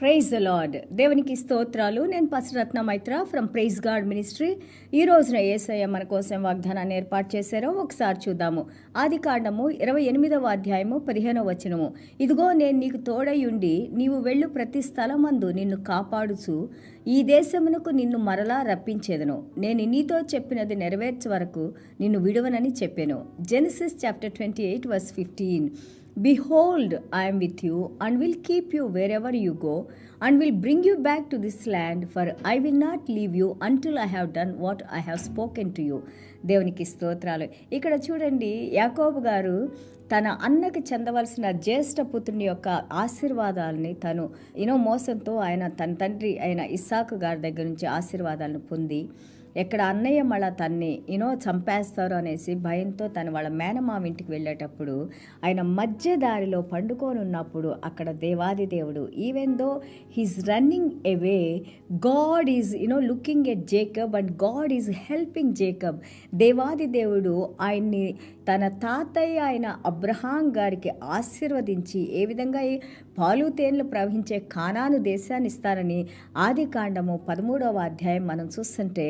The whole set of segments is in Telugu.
Praise the lord. దేవునికి స్తోత్రాలు. నేను Pasaratna Maitra from praise god ministry. ఈ రోజున యేసయ్య మన కోసం వాగ్దానాన్ని ఏర్పాటు చేశారో ఒకసారి చూద్దాము. ఆది కాండము 28వ అధ్యాయము 15వ వచనము. ఇదిగో నేను నీకు తోడయుండి నీవు వెళ్ళు ప్రతి స్థలమందు నిన్ను కాపాడుచు ఈ దేశమునకు నిన్ను మరలా రప్పించేదను. నేను నీతో చెప్పినది నెరవేర్చే వరకు నిన్ను విడువనని చెప్పాను. Genesis chapter 28 verse 15. Behold, I am with you and will keep you wherever you go and will bring you back to this land, for I will not leave you until I have done what I have spoken to you. దేవునికి స్తోత్రాలు. ఇక్కడ చూడండి, యాకోబు గారు తన అన్నకి చెందవలసిన జ్యేష్ఠ పుత్రుని యొక్క ఆశీర్వాదాలని తను మోసంతో ఆయన తన తండ్రి అయిన ఇస్సాకు గారి దగ్గర నుంచి ఆశీర్వాదాలను పొంది ఎక్కడ అన్నయ్య మళ్ళా తన్ని చంపేస్తారు అనేసి భయంతో తను వాళ్ళ మేనమామ ఇంటికి వెళ్ళేటప్పుడు ఆయన మధ్య దారిలో పండుకొని ఉన్నప్పుడు అక్కడ దేవాది దేవుడు, even though he's running away, God is looking at Jacob and God is helping Jacob. దేవాది దేవుడు ఆయన్ని తన తాతయ్య అయిన అబ్రహాం గారికి ఆశీర్వదించి ఏ విధంగా పాలు తేనెలు ప్రవహించే కానాను దేశాన్ని ఇస్తారని ఆది కాండము 13వ అధ్యాయం మనం చూస్తుంటే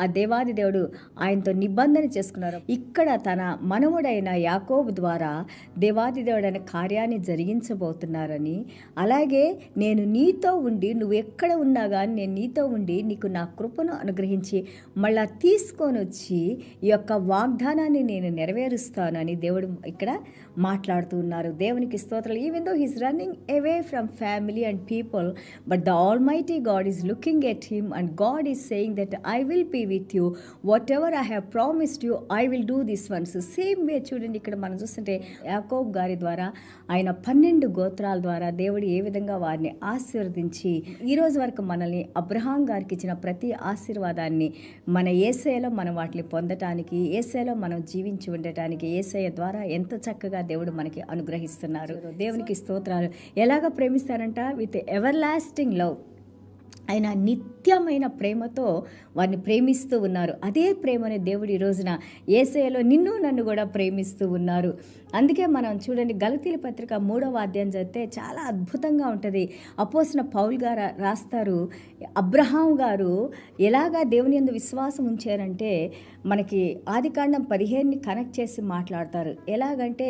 ఆ దేవాది దేవుడు ఆయనతో నిబంధన చేసుకున్నారు. ఇక్కడ తన మనవుడైన యాకోబు ద్వారా దేవాది దేవుడైన కార్యాన్ని జరిగించబోతున్నారని, అలాగే నేను నీతో ఉండి నువ్వు ఎక్కడ ఉన్నా కానీ నేను నీతో ఉండి నీకు నా కృపను అనుగ్రహించి మళ్ళా తీసుకొని వచ్చి ఈ యొక్క వాగ్దానాన్ని నేను నెరవేరుస్తానని దేవుడు ఇక్కడ మాట్లాడుతూ ఉన్నారు. దేవునికి స్తోత్రాలు. Even though he's running away from family and people, but the almighty God is looking at him and God is saying that I will be with you, whatever I have promised you I will do this once. Same way చూడండి, ఇక్కడ మనం చూస్తుంటే యాకోబ్ గారి ద్వారా ఆయన 12 గోత్రాల ద్వారా దేవుడు ఏ విధంగా వారిని ఆశీర్వదించి ఈ రోజు వరకు మనల్ని అబ్రహాం గారికి ఇచ్చిన ప్రతి ఆశీర్వాదాన్ని మన యేసయ్యలో మనం వాటిని పొందటానికి, యేసయ్యలో మనం జీవించి ఉండటానికి యేసయ్య ద్వారా ఎంత చక్కగా దేవుడు మనకి అనుగ్రహిస్తున్నారు. దేవునికి స్తోత్రాలు. ఎలాగ ప్రేమిస్తారంట? With everlasting love. ఆయన నిత్యమైన ప్రేమతో వారిని ప్రేమిస్తూ ఉన్నారు. అదే ప్రేమని దేవుడు ఈ రోజున యేసయ్యలో నిన్ను నన్ను కూడా ప్రేమిస్తూ ఉన్నారు. అందుకే మనం చూడండి, గలతీల పత్రిక 3వ అధ్యాయం చదివితే చాలా అద్భుతంగా ఉంటుంది. అపోస్తలుడైన పౌలు గారు రాస్తారు, అబ్రహాం గారు ఎలాగా దేవుని యందు విశ్వాసం ఉంచారంటే మనకి ఆదికాండం 15ని కనెక్ట్ చేసి మాట్లాడతారు. ఎలాగంటే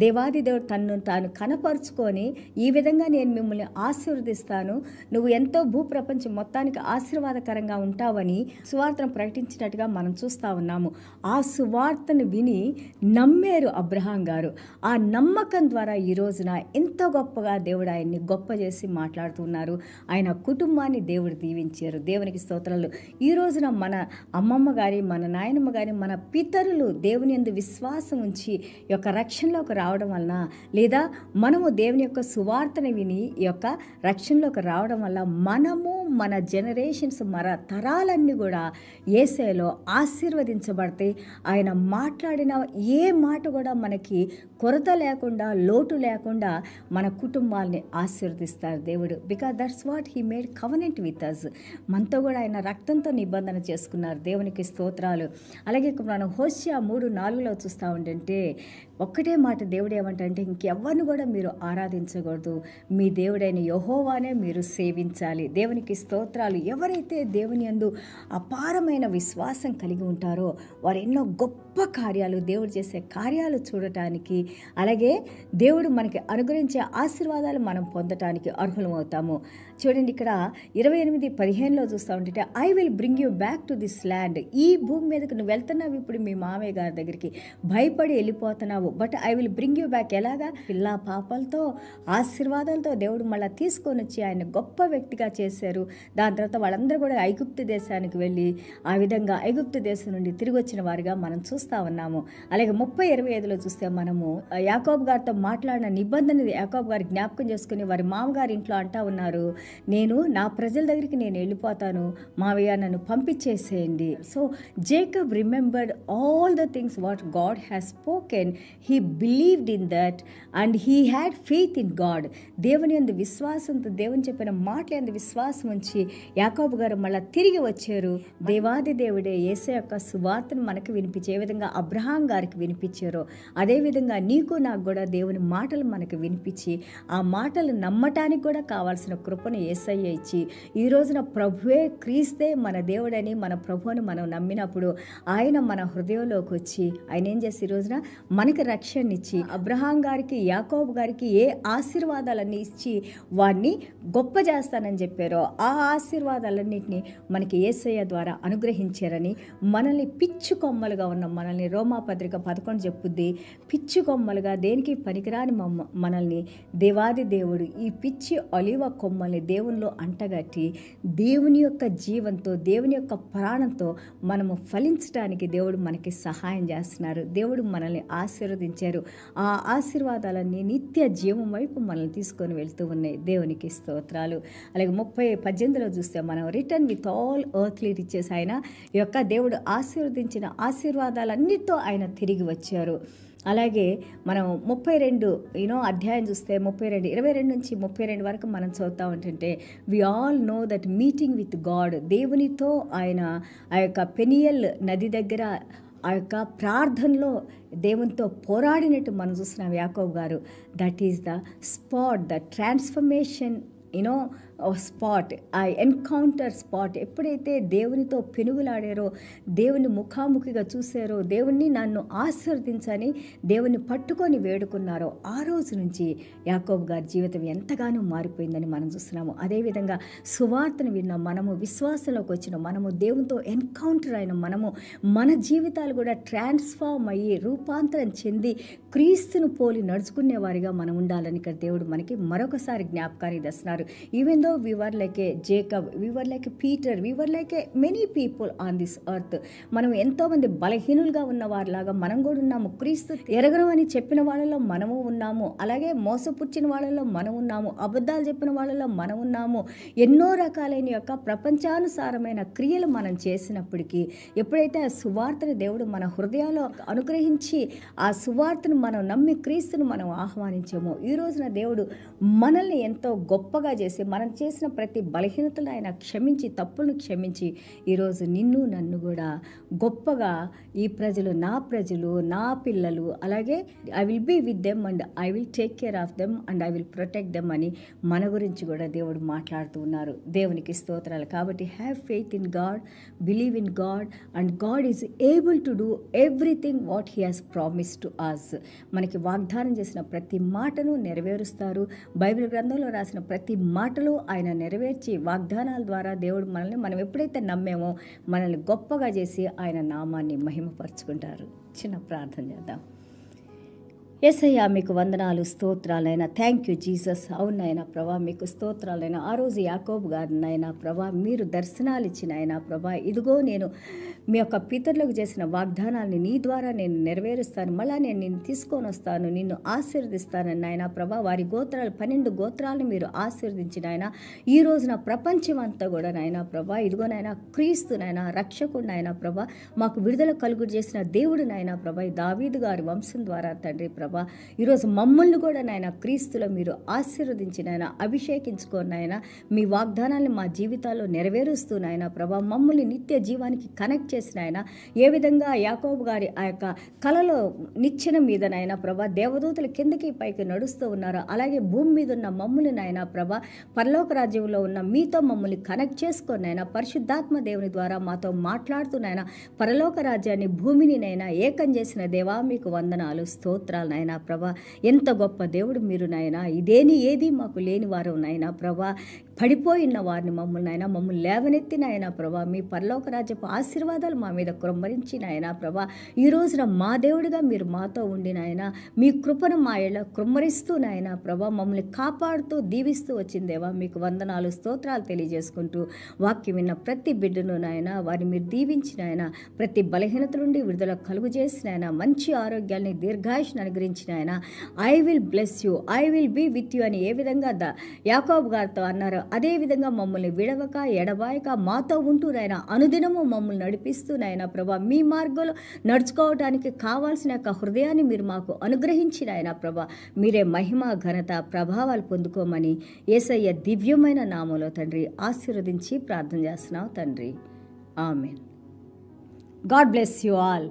దేవాది దేవుడు తన్ను తాను కనపరుచుకొని ఈ విధంగా నేను మిమ్మల్ని ఆశీర్వదిస్తాను, నువ్వు ఎంతో భూప్రపంచం మొత్తానికి ఆశీర్వాదకరంగా ఉంటావని సువార్తను ప్రకటించినట్టుగా మనం చూస్తూ ఉన్నాము. ఆ సువార్తను విని నమ్మారు అబ్రహాం గారు. ఆ నమ్మకం ద్వారా ఈ రోజున ఎంతో గొప్పగా దేవుడు ఆయన్ని గొప్ప చేసి మాట్లాడుతున్నారు. ఆయన కుటుంబాన్ని దేవుడు దీవించారు. దేవునికి స్తోత్రాలు. ఈ రోజున మన అమ్మమ్మ గారి, మన నాయనమ్మ గారి, మన పితరులు దేవుని యందు విశ్వాసం ఉంచి ఈ యొక్క రక్షణలోకి రావడం వలన, లేదా మనము దేవుని యొక్క సువార్తను విని ఈ యొక్క రక్షణలోకి రావడం వల్ల మనము మన జనరేషన్స్, మన తరాలన్నీ కూడా యేసయ్యలో ఆశీర్వదించబడతాయి. ఆయన మాట్లాడిన ఏ మాట కూడా మనకి కొరత లేకుండా, లోటు లేకుండా మన కుటుంబాలని ఆశీర్వదిస్తారు దేవుడు. Because that's what he made covenant with us. మనతో కూడా ఆయన రక్తంతో నిబంధన చేసుకున్నారు. దేవునికి స్తోత్రాలు. అలాగే మనం హోషేయ 3:4 చూస్తూ ఉంటే ఒక్కటే మాట దేవుడు ఏమంటే, ఇంకెవ్వరిని కూడా మీరు ఆరాధించకూడదు, మీ దేవుడైన యెహోవానే మీరు సేవించాలి. దేవునికి స్తోత్రాలు. ఎవరైతే దేవుని యందు అపారమైన విశ్వాసం కలిగి ఉంటారో వారు ఎన్నో గొప్ప కార్యాలు, దేవుడు చేసే కార్యాలు చూడటానికి, అలాగే దేవుడు మనకి అనుగ్రహించే ఆశీర్వాదాలు మనం పొందటానికి అర్హులం అవుతాము. చూడండి, ఇక్కడ 28:15 చూస్తూ ఉంటే I will bring you back to this land. ఈ భూమి మీదకి నువ్వు వెళ్తున్నావు, ఇప్పుడు మీ మామయ్య గారి దగ్గరికి భయపడి వెళ్ళిపోతున్నావు, but I will bring you back. ఎలాగా? పిల్ల పాపలతో ఆశీర్వాదాలతో దేవుడు మళ్ళీ తీసుకొని వచ్చి ఆయన గొప్ప వ్యక్తిగా చేశారు. దాని తర్వాత వాళ్ళందరూ కూడా ఐగుప్తు దేశానికి వెళ్ళి ఆ విధంగా ఐగుప్తు దేశం నుండి తిరిగి వచ్చిన వారిగా మనం చూస్తూ ఉన్నాము. అలాగే 30:25 చూస్తే మనము యాకోబు గారితో మాట్లాడిన నిబంధన యాకోబు గారి జ్ఞాపకం చేసుకుని వారి మామగారి ఇంట్లో అంటా ఉన్నారు, నేను నా ప్రజల దగ్గరికి నేను వెళ్ళిపోతాను, మావయ్య నన్ను పంపించేసేయండి. So Jacob remembered all the things what God has spoken. He believed in that and he had faith in God. దేవుని యందు విశ్వాసంతో, దేవుని చెప్పిన మాటల యందు విశ్వాసం ఉంచి యాకోబు గారు మళ్ళీ తిరిగి వచ్చారు. దేవాది దేవుడే యేసయ్య యొక్క సువార్తను మనకు వినిపించే ఏ విధంగా అబ్రహాం గారికి వినిపించారో అదేవిధంగా నీకు నాకు కూడా దేవుని మాటలు మనకు వినిపించి ఆ మాటలు నమ్మటానికి కూడా కావాల్సిన కృపను యేసయ్య ఇచ్చి ఈ రోజున ప్రభువే క్రీస్తే మన దేవుడని మన ప్రభువుని మనం నమ్మినప్పుడు ఆయన మన హృదయంలోకి వచ్చి ఆయన ఏం చేసి ఈ రోజున మనకి రక్షణ ఇచ్చి అబ్రహాం గారికి యాకోబు గారికి ఏ ఆశీర్వాదాలన్నీ ఇచ్చి వారిని గొప్ప చేస్తానని చెప్పారో ఆ ఆశీర్వాదాలన్నింటినీ మనకి యేసయ్య ద్వారా అనుగ్రహించారని మనల్ని పిచ్చు కొమ్మలుగా ఉన్న మనల్ని రోమాపత్రిక 11 చెప్పుద్ది. పిచ్చు కొమ్మలుగా దేనికి పనికిరాని మనల్ని దేవాది దేవుడు ఈ పిచ్చి ఒలివ కొమ్మల్ని దేవునిలో అంటగట్టి దేవుని యొక్క జీవంతో దేవుని యొక్క ప్రాణంతో మనము ఫలించడానికి దేవుడు మనకి సహాయం చేస్తున్నారు. దేవుడు మనల్ని ఆశీర్వదించారు. ఆ ఆశీర్వాదాలన్నీ నిత్య జీవం వైపు మనల్ని తీసుకొని వెళ్తూ ఉన్నాయి. దేవునికి స్తోత్రాలు. అలాగే 18లో చూస్తే మనం return with all earthly riches ఆయన యొక్క దేవుడు ఆశీర్వదించిన ఆశీర్వాదాలన్నిటితో ఆయన తిరిగి వచ్చారు. అలాగే మనం 32 అధ్యాయం చూస్తే 22 నుంచి 32 వరకు మనం చదువుతూ ఉంటుంటే we all know that meeting with God దేవునితో ఆయన ఆ యొక్క పెనియల్ నది దగ్గర ఆ యొక్క ప్రార్థనలో దేవునితో పోరాడినట్టు మనం చూస్తున్నాం. యాకోబు గారు that is the spot the transformation spot, ఆ ఎన్కౌంటర్ స్పాట్. ఎప్పుడైతే దేవునితో పెనుగులాడారో దేవుని ముఖాముఖిగా చూశారో దేవుణ్ణి నన్ను ఆశీర్వదించని దేవుని పట్టుకొని వేడుకున్నారో ఆ రోజు నుంచి యాకోబు గారి జీవితం ఎంతగానో మారిపోయిందని మనం చూస్తున్నాము. అదేవిధంగా సువార్తను విన్న మనము విశ్వాసంలోకి వచ్చిన మనము దేవునితో ఎన్కౌంటర్ అయిన మనము మన జీవితాలు కూడా ట్రాన్స్ఫార్మ్ అయ్యి రూపాంతరం చెంది క్రీస్తును పోలి నడుచుకునే వారిగా మనం ఉండాలని ఇక్కడ దేవుడు మనకి మరొకసారి జ్ఞాపకాన్ని తెస్తున్నారు. Even though we were like a Jacob, we were like a Peter, we were like a many people on this earth. మనం ఎంతోమంది బలహీనులుగా ఉన్న వారిలాగా మనం కూడా ఉన్నాము. క్రీస్తు ఎరగను అని చెప్పిన వాళ్ళలో మనము ఉన్నాము. అలాగే మోసపుచ్చిన వాళ్ళలో మనం ఉన్నాము. అబద్ధాలు చెప్పిన వాళ్ళలో మనం ఉన్నాము. ఎన్నో రకాలైన యొక్క ప్రపంచానుసారమైన క్రియలు మనం చేసినప్పటికీ ఎప్పుడైతే ఆ సువార్తను దేవుడు మన హృదయాల్లో అనుగ్రహించి ఆ సువార్తను మనం నమ్మి క్రీస్తును మనం ఆహ్వానించామో ఈ రోజున దేవుడు మనల్ని ఎంతో గొప్పగా చేసి మనం చేసిన ప్రతి బలహీనతలు ఆయన క్షమించి తప్పులను క్షమించి ఈరోజు నిన్ను నన్ను కూడా గొప్పగా ఈ ప్రజలు నా పిల్లలు అలాగే I will be with them and I will take care of them and I will protect them అని మన గురించి కూడా దేవుడు మాట్లాడుతూ ఉన్నారు. దేవునికి స్తోత్రాలు. కాబట్టి have faith in God, believe in God and God is able to do everything what he has promised to us. మనకి వాగ్దానం చేసిన ప్రతి మాటను నెరవేరుస్తారు. బైబిల్ గ్రంథంలో రాసిన ప్రతి మాటలు ఆయన నెరవేర్చి వాగ్దానాల ద్వారా దేవుడు మనల్ని మనం ఎప్పుడైతే నమ్మేమో మనల్ని గొప్పగా చేసి ఆయన నామాన్ని మహిమపరుచుకుంటారు. చిన్న ప్రార్థన చేద్దాం. యేసయ్యా మీకు వందనాలు, స్తోత్రాలైనా. Thank you Jesus. అవునైనా ప్రభా మీకు స్తోత్రాలైనా. ఆ రోజు యాకోబు గారినైనా ప్రభా మీరు దర్శనాలు ఇచ్చిన ఆయన ప్రభా ఇదిగో నేను మీ యొక్క పితరులకు చేసిన వాగ్దానాన్ని నీ ద్వారా నేను నెరవేరుస్తాను, మళ్ళా నేను నిన్ను తీసుకొని వస్తాను, నిన్ను ఆశీర్వదిస్తానని ఆయన ప్రభా వారి గోత్రాలు 12 గోత్రాలను మీరు ఆశీర్వదించిన ఆయన ఈ రోజున ప్రపంచం అంతా కూడా నాయన ప్రభా ఇదిగోనైనా క్రీస్తునైనా రక్షకుడినైనా ప్రభా మాకు విడుదల కలుగు చేసిన దేవుడు నాయన ప్రభా దావీదు గారి వంశం ద్వారా తండ్రి ప్రభా ఈరోజు మమ్మల్ని కూడా నాయన క్రీస్తులో మీరు ఆశీర్వదించిన ఆయన అభిషేకించుకొని ఆయన మీ వాగ్దానాన్ని మా జీవితాల్లో నెరవేరుస్తూ నాయన ప్రభా మమ్మల్ని నిత్య జీవానికి కనెక్ట్ చేసిన ఆయన ఏ విధంగా యాకోబు గారి ఆ యొక్క కలలో నిచ్చెన మీద నాయన ప్రభా దేవదూతలు కిందకి పైకి నడుస్తూ ఉన్నారు. అలాగే భూమి మీద ఉన్న మమ్మల్ని నాయన ప్రభా పరలోక రాజ్యంలో ఉన్న మీతో మమ్మల్ని కనెక్ట్ చేసుకొని నాయన పరిశుద్ధాత్మ దేవుని ద్వారా మాతో మాట్లాడుతున్నాయన పరలోక రాజ్యాన్ని భూమిని నైనా ఏకం చేసిన దేవా మీకు వందనాలు, స్తోత్రాలు నాయనా ప్రభా. ఎంత గొప్ప దేవుడు మీరు నాయనా. ఇదేని ఏది మాకు లేని వారు నాయనా ప్రభా. పడిపోయిన వారిని మమ్మల్ని లేవనెత్తిన ఆయన ప్రభా మీ పరలోక రాజ్యపు ఆశీర్వాదాలు మా మీద కృమ్మరించి నాయన ప్రభా ఈ రోజున మా దేవుడిగా మీరు మాతో ఉండి నాయన మీ కృపను మా ఏళ్ళ కృమ్మరిస్తూ నాయన ప్రభా మమ్మల్ని కాపాడుతూ దీవిస్తూ వచ్చిందేవా మీకు వందనాలు, స్తోత్రాలు తెలియజేసుకుంటూ వాక్యం విన్న ప్రతి బిడ్డను నాయన వారిని మీరు దీవించిన ఆయన ప్రతి బలహీనత నుండి విడుదల కలుగు చేసిన ఆయన మంచి ఆరోగ్యాన్ని దీర్ఘాయుష్ను గురించి నాయన I will bless you, I will be with you అని ఏ విధంగా యాకోబు గారితో అన్నారో అదే విధంగా మమ్మల్ని విడవక ఎడబాయక మాతో ఉంటూ నాయన అనుదినము మమ్మల్ని నడిపిస్తూ నాయన ప్రభా మీ మార్గంలో నడుచుకోవడానికి కావాల్సిన యొక్క హృదయాన్ని మీరు మాకు అనుగ్రహించిన ఆయన ప్రభా మీరే మహిమ ఘనత ప్రభావాలు పొందుకోమని యేసయ్య దివ్యమైన నామములో తండ్రి ఆశీర్వదించి ప్రార్థన చేస్తున్నావు తండ్రి. Amen. God bless you all.